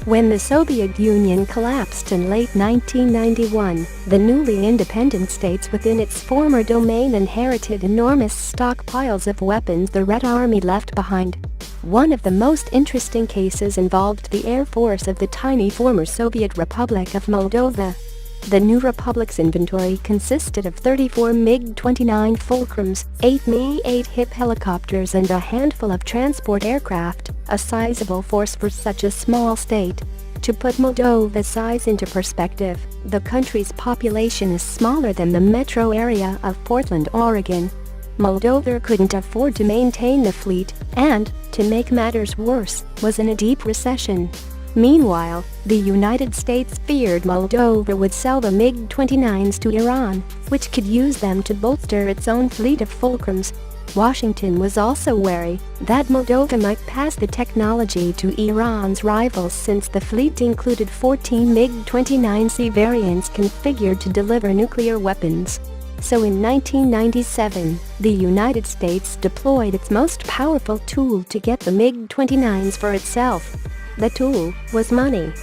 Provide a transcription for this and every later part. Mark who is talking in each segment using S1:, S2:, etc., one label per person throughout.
S1: When the Soviet Union collapsed in late 1991, the newly independent states within its former domain inherited enormous stockpiles of weapons the Red Army left behind. One of the most interesting cases involved the air force of the tiny former Soviet Republic of Moldova. The new republic's inventory consisted of 34 MiG-29 Fulcrums, 8 Mi-8 HIP helicopters and a handful of transport aircraft, a sizable force for such a small state. To put Moldova's size into perspective, the country's population is smaller than the metro area of Portland, Oregon. Moldova couldn't afford to maintain the fleet and, to make matters worse, was in a deep recession. Meanwhile, the United States feared Moldova would sell the MiG-29s to Iran, which could use them to bolster its own fleet of Fulcrums. Washington was also wary that Moldova might pass the technology to Iran's rivals since the fleet included 14 MiG-29C variants configured to deliver nuclear weapons. So in 1997, the United States deployed its most powerful tool to get the MiG-29s for itself. The tool was money.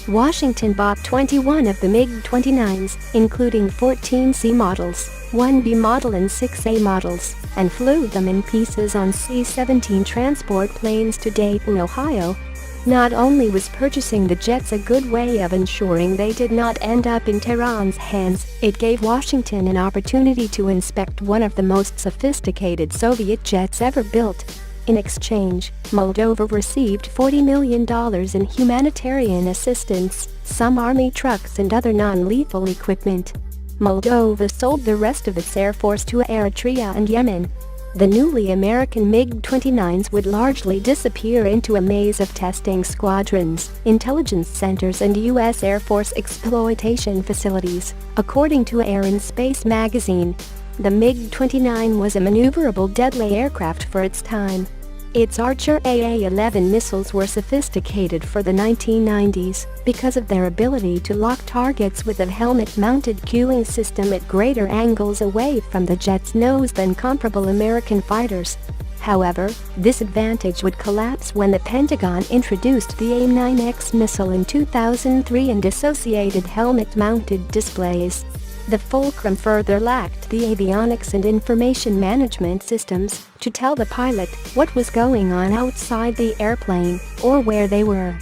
S1: Washington bought 21 of the MiG-29s, including 14 C models, 1 B model and 6 A models, and flew them in pieces on C-17 transport planes to Dayton, Ohio. Not only was purchasing the jets a good way of ensuring they did not end up in Tehran's hands, it gave Washington an opportunity to inspect one of the most sophisticated Soviet jets ever built. In exchange, Moldova received $40 million in humanitarian assistance, some army trucks and other non-lethal equipment. Moldova sold the rest of its air force to Eritrea and Yemen. The newly American MiG-29s would largely disappear into a maze of testing squadrons, intelligence centers and U.S. Air Force exploitation facilities, according to Air and Space magazine. The MiG-29 was a maneuverable deadly aircraft for its time. Its Archer AA-11 missiles were sophisticated for the 1990s because of their ability to lock targets with a helmet-mounted cueing system at greater angles away from the jet's nose than comparable American fighters. However, this advantage would collapse when the Pentagon introduced the AIM-9X missile in 2003 and associated helmet-mounted displays. The Fulcrum further lacked the avionics and information management systems to tell the pilot what was going on outside the airplane or where they were.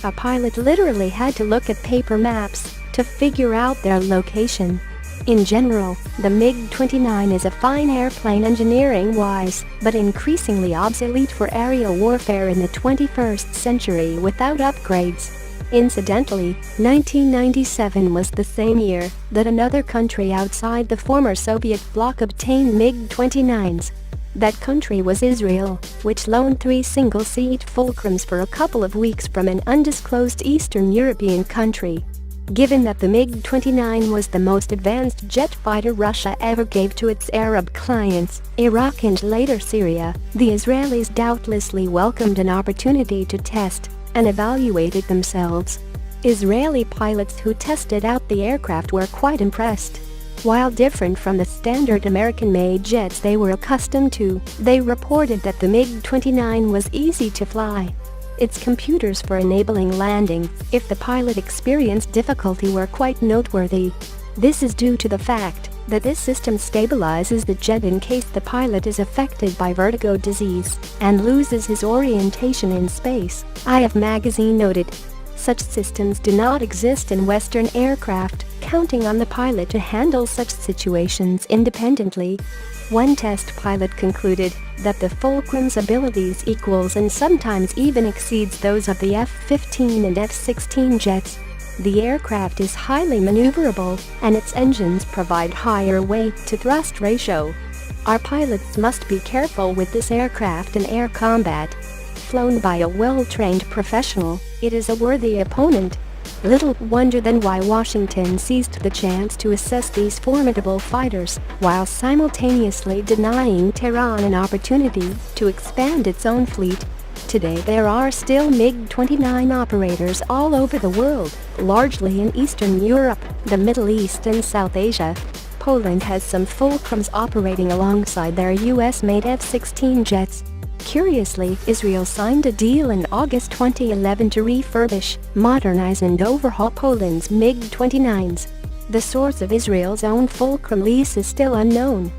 S1: A pilot literally had to look at paper maps to figure out their location. In general, the MiG-29 is a fine airplane engineering-wise, but increasingly obsolete for aerial warfare in the 21st century without upgrades. Incidentally, 1997 was the same year that another country outside the former Soviet bloc obtained MiG-29s. That country was Israel, which loaned 3 single-seat Fulcrums for a couple of weeks from an undisclosed Eastern European country. Given that the MiG-29 was the most advanced jet fighter Russia ever gave to its Arab clients, Iraq and later Syria, the Israelis doubtlessly welcomed an opportunity to test and evaluated themselves. Israeli pilots who tested out the aircraft were quite impressed. While different from the standard American-made jets they were accustomed to, they reported that the MiG-29 was easy to fly. Its computers for enabling landing, if the pilot experienced difficulty, were quite noteworthy. This is due to the fact that this system stabilizes the jet in case the pilot is affected by vertigo disease and loses his orientation in space, IF magazine noted. Such systems do not exist in Western aircraft, counting on the pilot to handle such situations independently. One test pilot concluded that the Fulcrum's abilities equals and sometimes even exceeds those of the F-15 and F-16 jets. The aircraft is highly maneuverable, and its engines provide higher weight-to-thrust ratio. Our pilots must be careful with this aircraft in air combat. Flown by a well-trained professional, it is a worthy opponent. Little wonder then why Washington seized the chance to assess these formidable fighters, while simultaneously denying Tehran an opportunity to expand its own fleet. Today there are still MiG-29 operators all over the world, largely in Eastern Europe, the Middle East and South Asia. Poland has some Fulcrums operating alongside their US-made F-16 jets. Curiously, Israel signed a deal in August 2011 to refurbish, modernize and overhaul Poland's MiG-29s. The source of Israel's own Fulcrum lease is still unknown.